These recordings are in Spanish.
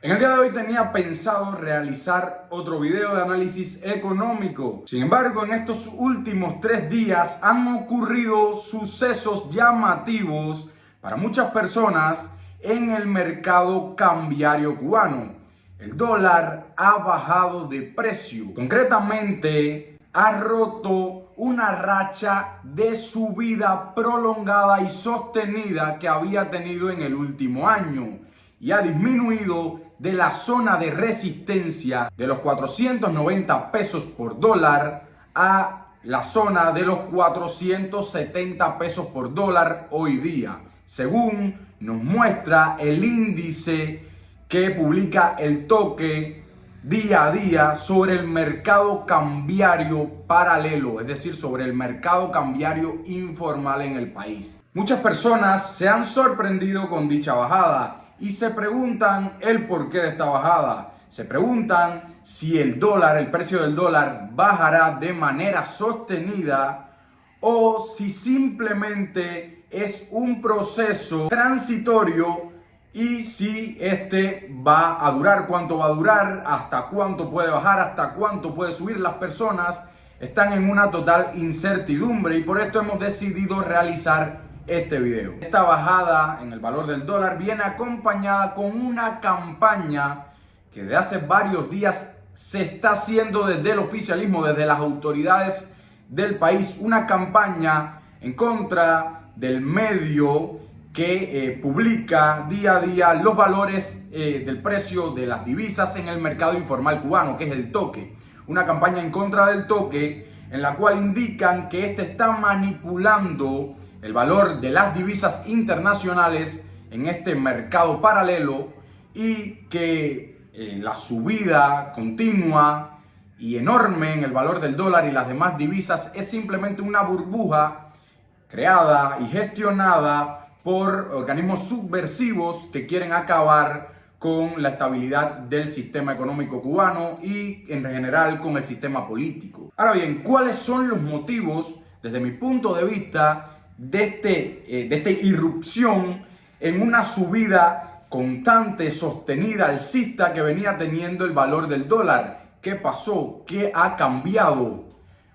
En el día de hoy tenía pensado realizar otro video de análisis económico. Sin embargo, en estos últimos 3 días han ocurrido sucesos llamativos para muchas personas en el mercado cambiario cubano. El dólar ha bajado de precio. Concretamente, ha roto una racha de subida prolongada y sostenida que había tenido en el último año y ha disminuido de la zona de resistencia de los 490 pesos por dólar a la zona de los 470 pesos por dólar hoy día, según nos muestra el índice que publica el Toque día a día sobre el mercado cambiario paralelo, es decir, sobre el mercado cambiario informal en el país. Muchas personas se han sorprendido con dicha bajada y se preguntan el porqué de esta bajada. Se preguntan si el dólar, el precio del dólar bajará de manera sostenida o si simplemente es un proceso transitorio y si este va a durar, cuánto va a durar, hasta cuánto puede bajar, hasta cuánto puede subir. Las personas están en una total incertidumbre y por esto hemos decidido realizar este video. Esta bajada en el valor del dólar viene acompañada con una campaña que de hace varios días se está haciendo desde el oficialismo, desde las autoridades del país, una campaña en contra del medio que publica día a día los valores del precio de las divisas en el mercado informal cubano, que es el Toque. Una campaña en contra del Toque en la cual indican que este está manipulando el valor de las divisas internacionales en este mercado paralelo y que la subida continua y enorme en el valor del dólar y las demás divisas es simplemente una burbuja creada y gestionada por organismos subversivos que quieren acabar con la estabilidad del sistema económico cubano y en general con el sistema político. Ahora bien, ¿cuáles son los motivos, desde mi punto de vista, de esta irrupción en una subida constante, sostenida, alcista que venía teniendo el valor del dólar? ¿Qué pasó? ¿Qué ha cambiado?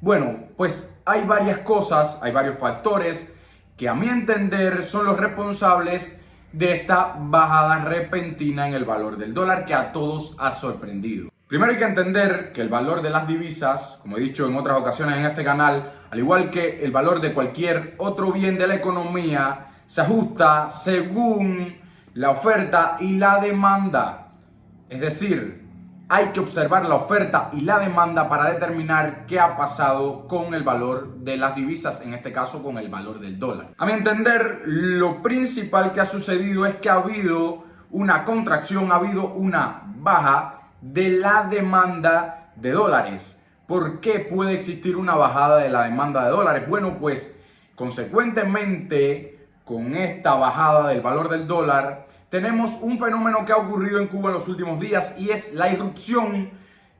Bueno, pues hay varias cosas, hay varios factores que a mi entender son los responsables de esta bajada repentina en el valor del dólar que a todos ha sorprendido. Primero hay que entender que el valor de las divisas, como he dicho en otras ocasiones en este canal, al igual que el valor de cualquier otro bien de la economía, se ajusta según la oferta y la demanda. Es decir, hay que observar la oferta y la demanda para determinar qué ha pasado con el valor de las divisas, en este caso con el valor del dólar. A mi entender, lo principal que ha sucedido es que ha habido una contracción, ha habido una baja de la demanda de dólares. ¿Por qué puede existir una bajada de la demanda de dólares? Bueno, pues consecuentemente con esta bajada del valor del dólar tenemos un fenómeno que ha ocurrido en Cuba en los últimos días y es la irrupción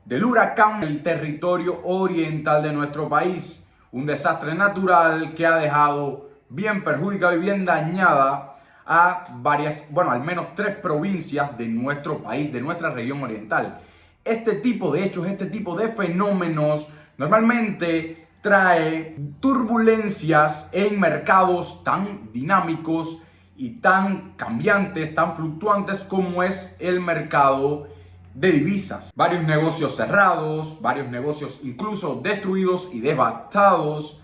del huracán en el territorio oriental de nuestro país. Un desastre natural que ha dejado bien perjudicado y bien dañada a al menos 3 provincias de nuestro país, de nuestra región oriental. Este tipo de hechos, este tipo de fenómenos normalmente trae turbulencias en mercados tan dinámicos y tan cambiantes, tan fluctuantes como es el mercado de divisas. Varios negocios cerrados, varios negocios incluso destruidos y devastados,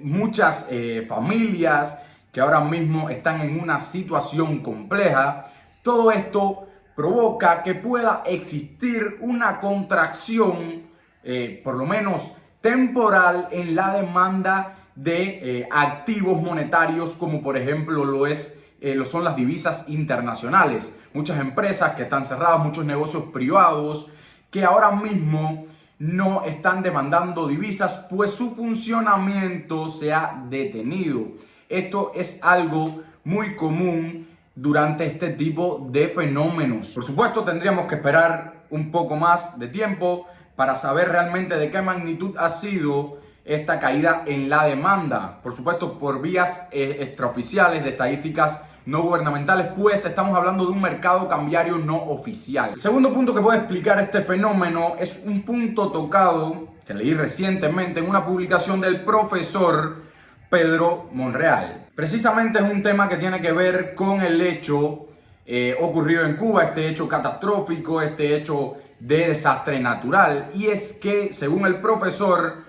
muchas familias que ahora mismo están en una situación compleja. Todo esto provoca que pueda existir una contracción, por lo menos temporal, en la demanda de activos monetarios, como por ejemplo lo son las divisas internacionales. Muchas empresas que están cerradas, muchos negocios privados que ahora mismo no están demandando divisas, pues su funcionamiento se ha detenido. Esto es algo muy común durante este tipo de fenómenos. Por supuesto, tendríamos que esperar un poco más de tiempo para saber realmente de qué magnitud ha sido esta caída en la demanda. Por supuesto, por vías extraoficiales de estadísticas no gubernamentales, pues estamos hablando de un mercado cambiario no oficial. El segundo punto que puede explicar este fenómeno es un punto tocado que leí recientemente en una publicación del profesor Pedro Monreal. Precisamente es un tema que tiene que ver con el hecho ocurrido en Cuba, este hecho catastrófico, este hecho de desastre natural. Y es que, según el profesor,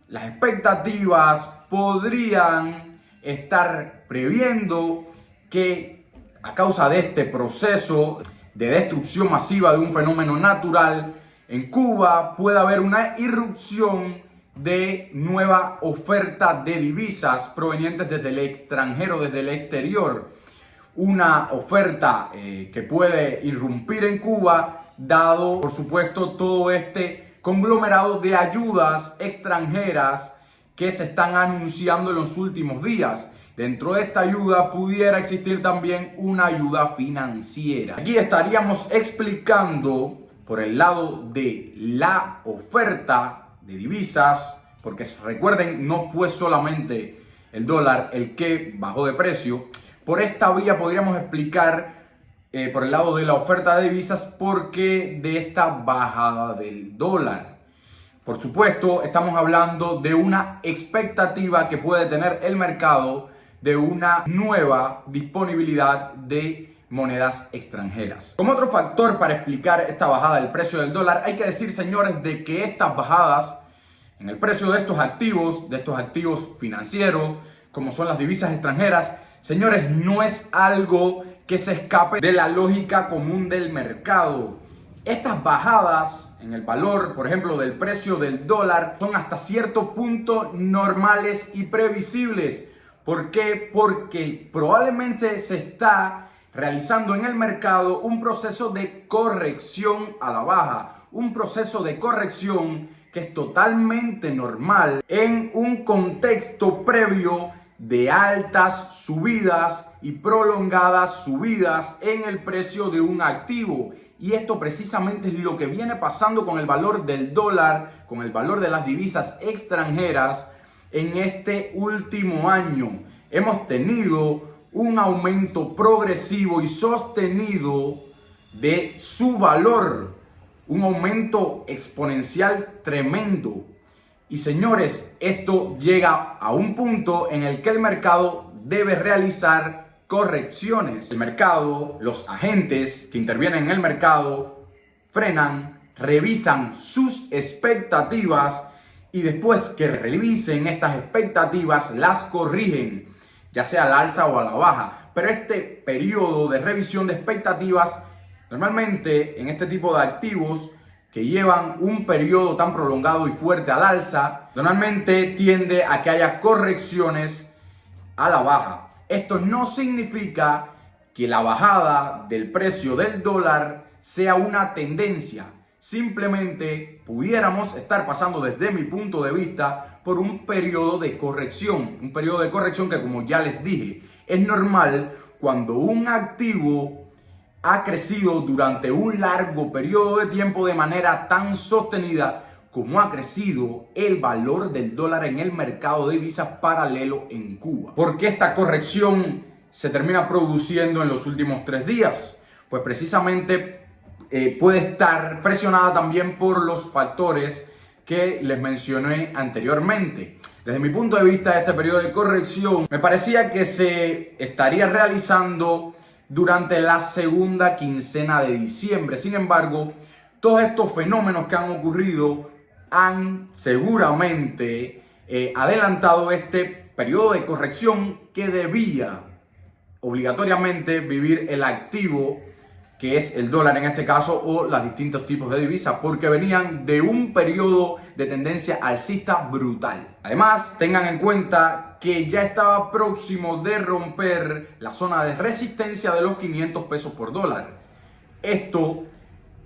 las expectativas podrían estar previendo que a causa de este proceso de destrucción masiva de un fenómeno natural en Cuba pueda haber una irrupción de nueva oferta de divisas provenientes desde el extranjero, desde el exterior. Una oferta que puede irrumpir en Cuba, dado por supuesto todo este conglomerado de ayudas extranjeras que se están anunciando en los últimos días. Dentro de esta ayuda pudiera existir también una ayuda financiera. Aquí estaríamos explicando por el lado de la oferta de divisas, porque recuerden, no fue solamente el dólar el que bajó de precio. Por esta vía podríamos explicar por el lado de la oferta de divisas por qué de esta bajada del dólar. Por supuesto, estamos hablando de una expectativa que puede tener el mercado de una nueva disponibilidad de monedas extranjeras. Como otro factor para explicar esta bajada del precio del dólar, hay que decir, señores, de que estas bajadas en el precio de estos activos financieros, como son las divisas extranjeras, señores, no es algo que se escape de la lógica común del mercado. Estas bajadas en el valor, por ejemplo, del precio del dólar, son hasta cierto punto normales y previsibles. ¿Por qué? Porque probablemente se está realizando en el mercado un proceso de corrección a la baja, un proceso de corrección que es totalmente normal en un contexto previo de altas subidas y prolongadas subidas en el precio de un activo. Y esto precisamente es lo que viene pasando con el valor del dólar, con el valor de las divisas extranjeras en este último año. Hemos tenido un aumento progresivo y sostenido de su valor, un aumento exponencial tremendo. Y señores, esto llega a un punto en el que el mercado debe realizar correcciones. El mercado, los agentes que intervienen en el mercado, frenan, revisan sus expectativas y después que revisen estas expectativas, las corrigen, ya sea al alza o a la baja. Pero este periodo de revisión de expectativas, normalmente en este tipo de activos que llevan un periodo tan prolongado y fuerte al alza, normalmente tiende a que haya correcciones a la baja. Esto no significa que la bajada del precio del dólar sea una tendencia. Simplemente pudiéramos estar pasando, desde mi punto de vista, por un periodo de corrección. Un periodo de corrección que, como ya les dije, es normal cuando un activo ha crecido durante un largo periodo de tiempo de manera tan sostenida como ha crecido el valor del dólar en el mercado de divisas paralelo en Cuba. ¿Por qué esta corrección se termina produciendo en los últimos 3 días? Pues precisamente puede estar presionada también por los factores que les mencioné anteriormente. Desde mi punto de vista, este periodo de corrección me parecía que se estaría realizando durante la segunda quincena de diciembre. Sin embargo, todos estos fenómenos que han ocurrido han seguramente adelantado este periodo de corrección que debía obligatoriamente vivir el activo, que es el dólar en este caso, o los distintos tipos de divisas, porque venían de un periodo de tendencia alcista brutal. Además, tengan en cuenta que ya estaba próximo de romper la zona de resistencia de los 500 pesos por dólar. Esto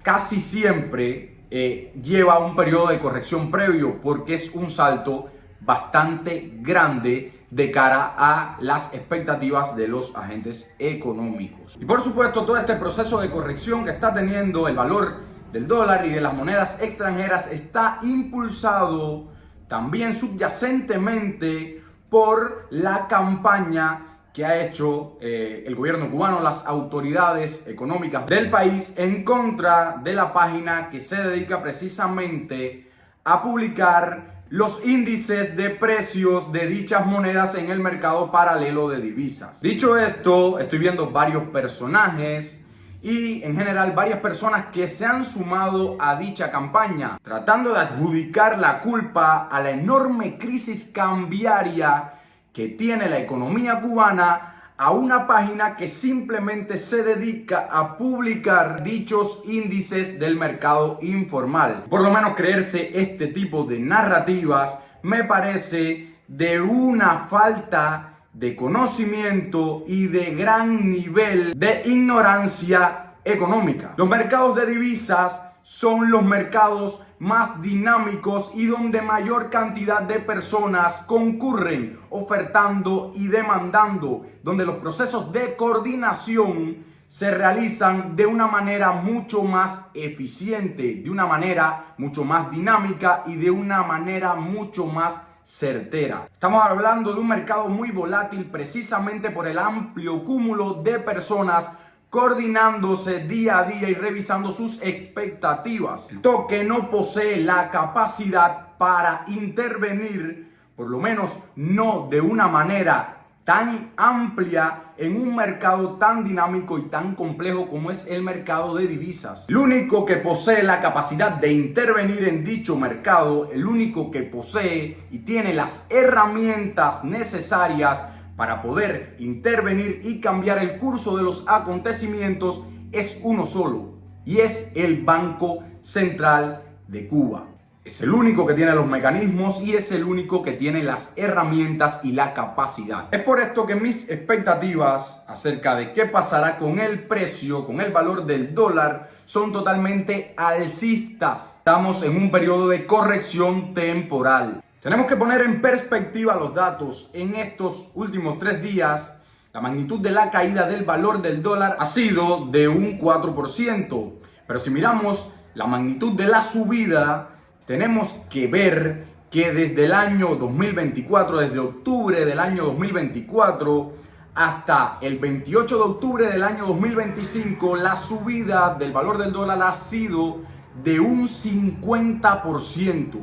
casi siempre lleva un periodo de corrección previo, porque es un salto bastante grande de cara a las expectativas de los agentes económicos. Y por supuesto, todo este proceso de corrección que está teniendo el valor del dólar y de las monedas extranjeras está impulsado también subyacentemente por la campaña que ha hecho el gobierno cubano, las autoridades económicas del país, en contra de la página que se dedica precisamente a publicar los índices de precios de dichas monedas en el mercado paralelo de divisas. Dicho esto, estoy viendo varios personajes y en general varias personas que se han sumado a dicha campaña, tratando de adjudicar la culpa a la enorme crisis cambiaria que tiene la economía cubana a una página que simplemente se dedica a publicar dichos índices del mercado informal. Por lo menos creerse este tipo de narrativas me parece de una falta de conocimiento y de gran nivel de ignorancia económica. Los mercados de divisas son los mercados más dinámicos y donde mayor cantidad de personas concurren ofertando y demandando, donde los procesos de coordinación se realizan de una manera mucho más eficiente, de una manera mucho más dinámica y de una manera mucho más certera. Estamos hablando de un mercado muy volátil precisamente por el amplio cúmulo de personas coordinándose día a día y revisando sus expectativas. El toque no posee la capacidad para intervenir, por lo menos no de una manera tan amplia en un mercado tan dinámico y tan complejo como es el mercado de divisas. El único que posee la capacidad de intervenir en dicho mercado, el único que posee y tiene las herramientas necesarias para poder intervenir y cambiar el curso de los acontecimientos es uno solo, y es el Banco Central de Cuba. Es el único que tiene los mecanismos y es el único que tiene las herramientas y la capacidad. Es por esto que mis expectativas acerca de qué pasará con el precio, con el valor del dólar, son totalmente alcistas. Estamos en un periodo de corrección temporal. Tenemos que poner en perspectiva los datos. En estos últimos 3 días, la magnitud de la caída del valor del dólar ha sido de un 4%. Pero si miramos la magnitud de la subida, tenemos que ver que desde el año 2024, desde octubre del año 2024 hasta el 28 de octubre del año 2025, la subida del valor del dólar ha sido de un 50%.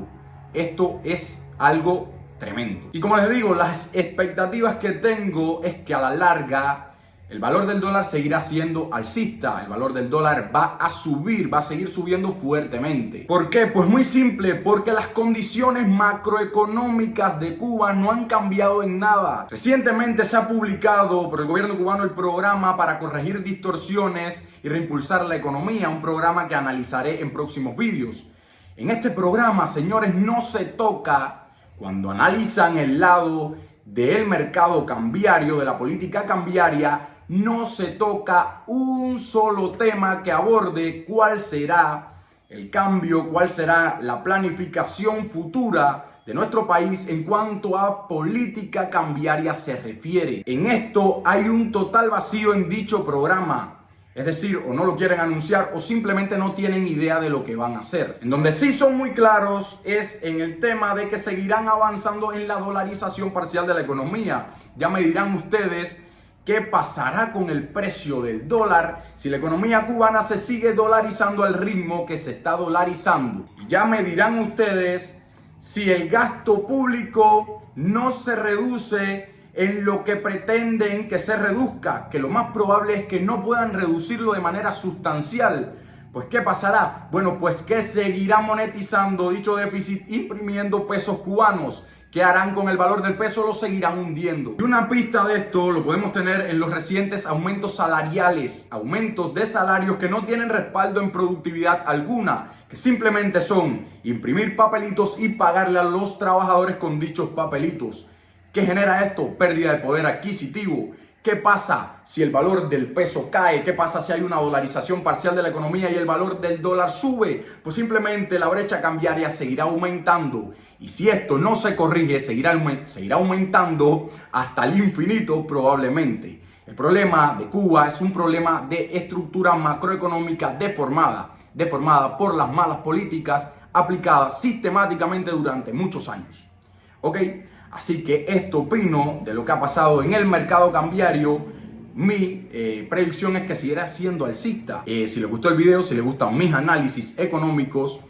Esto es algo tremendo. Y como les digo, las expectativas que tengo es que a la larga el valor del dólar seguirá siendo alcista. El valor del dólar va a subir, va a seguir subiendo fuertemente. ¿Por qué? Pues muy simple, porque las condiciones macroeconómicas de Cuba no han cambiado en nada. Recientemente se ha publicado por el gobierno cubano el programa para corregir distorsiones y reimpulsar la economía, un programa que analizaré en próximos vídeos. En este programa, señores, no se toca, cuando analizan el lado del mercado cambiario, de la política cambiaria, no se toca un solo tema que aborde cuál será el cambio, cuál será la planificación futura de nuestro país en cuanto a política cambiaria se refiere. En esto hay un total vacío en dicho programa. Es decir, o no lo quieren anunciar o simplemente no tienen idea de lo que van a hacer. En donde sí son muy claros es en el tema de que seguirán avanzando en la dolarización parcial de la economía. Ya me dirán ustedes qué pasará con el precio del dólar si la economía cubana se sigue dolarizando al ritmo que se está dolarizando. Y ya me dirán ustedes si el gasto público no se reduce en lo que pretenden que se reduzca, que lo más probable es que no puedan reducirlo de manera sustancial. Pues ¿qué pasará? Bueno, pues que seguirán monetizando dicho déficit imprimiendo pesos cubanos. ¿Qué harán con el valor del peso? Lo seguirán hundiendo. Y una pista de esto lo podemos tener en los recientes aumentos salariales, aumentos de salarios que no tienen respaldo en productividad alguna, que simplemente son imprimir papelitos y pagarle a los trabajadores con dichos papelitos. ¿Qué genera esto? Pérdida de poder adquisitivo. ¿Qué pasa si el valor del peso cae? ¿Qué pasa si hay una dolarización parcial de la economía y el valor del dólar sube? Pues simplemente la brecha cambiaria seguirá aumentando. Y si esto no se corrige, seguirá aumentando hasta el infinito probablemente. El problema de Cuba es un problema de estructura macroeconómica deformada por las malas políticas aplicadas sistemáticamente durante muchos años. ¿Ok? Así que esto opino de lo que ha pasado en el mercado cambiario. Mi predicción es que seguirá siendo alcista. Si les gustó el video, si les gustan mis análisis económicos,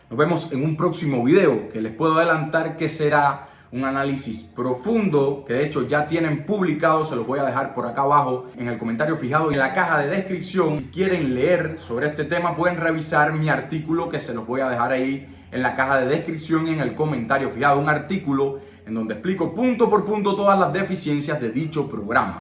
nos vemos en un próximo video que les puedo adelantar que será un análisis profundo, que de hecho ya tienen publicado. Se los voy a dejar por acá abajo en el comentario fijado en la caja de descripción. Si quieren leer sobre este tema, pueden revisar mi artículo, que se los voy a dejar ahí en la caja de descripción y en el comentario fijado. Un artículo en donde explico punto por punto todas las deficiencias de dicho programa.